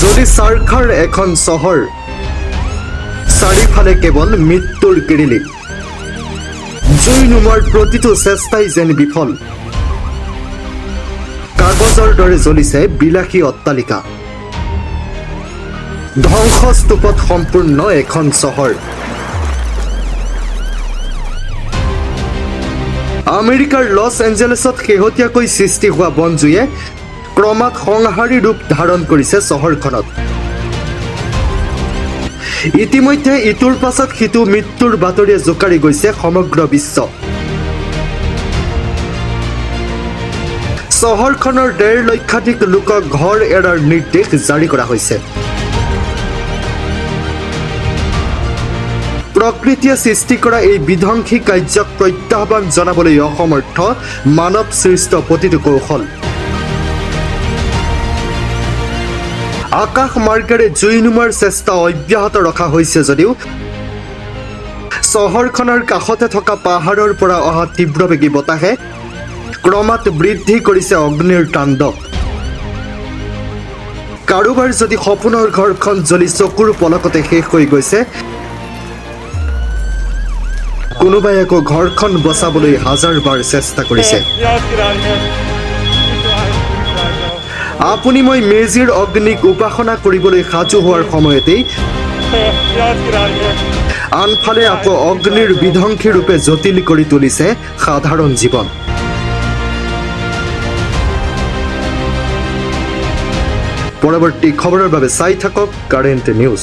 যদি চাৰখাৰ এখন চহৰ চাৰিফালে কেৱল মৃত্যুৰ কিৰিলি জুই নুমুৱাৰ প্ৰতিটো চেষ্টাই যেন বিফল কাগজৰ দৰে জ্বলিছে বিলাসী অট্টালিকা ধ্বংসস্তূপত সম্পূৰ্ণ এখন চহৰ আমেৰিকাৰ লছ এঞ্জেলেছত শেহতীয়াকৈ সৃষ্টি হোৱা বনজুয়ে ক্ৰমাৎ সংহাৰী ৰূপ ধাৰণ কৰিছে চহৰখনত ইতিমধ্যে ইটোৰ পাছত সিটো মৃত্যুৰ বাতৰিয়ে জোকাৰি গৈছে সমগ্ৰ বিশ্ব চহৰখনৰ 1.5 লক্ষাধিক লোকক ঘৰ এৰাৰ নিৰ্দেশ জাৰি কৰা হৈছে প্ৰকৃতিয়ে সৃষ্টি কৰা এই বিধ্বংসী কাৰ্যক প্ৰত্যাহ্বান জনাবলৈ অসমৰ্থ মানৱ সৃষ্ট প্ৰতিটো কৌশল আকাশ মাৰ্গেৰে জুই নুমুৱাৰ চেষ্টা অব্যাহত ৰখা হৈছে যদিও চহৰখনৰ কাষতে থকা পাহাৰৰ পৰা অহা তীব্ৰবেগী বতাহে ক্ৰমাৎ বৃদ্ধি কৰিছে অগ্নিৰ তাণ্ডৱ কাৰোবাৰ যদি সপোনৰ ঘৰখন জ্বলি চকুৰ পলকতে শেষ হৈ গৈছে কোনোবাই আকৌ ঘৰখন বচাবলৈ হাজাৰবাৰ চেষ্টা কৰিছে আপুনি মই মেজিৰ অগ্নিক উপাসনা কৰিবলৈ সাজু হোৱাৰ সময়তেই আনফালে আকৌ অগ্নিৰ বিধ্বংসী ৰূপে জটিল কৰি তুলিছে সাধাৰণ জীৱন পৰৱৰ্তী খবৰৰ বাবে চাই থাকক কাৰেণ্ট নিউজ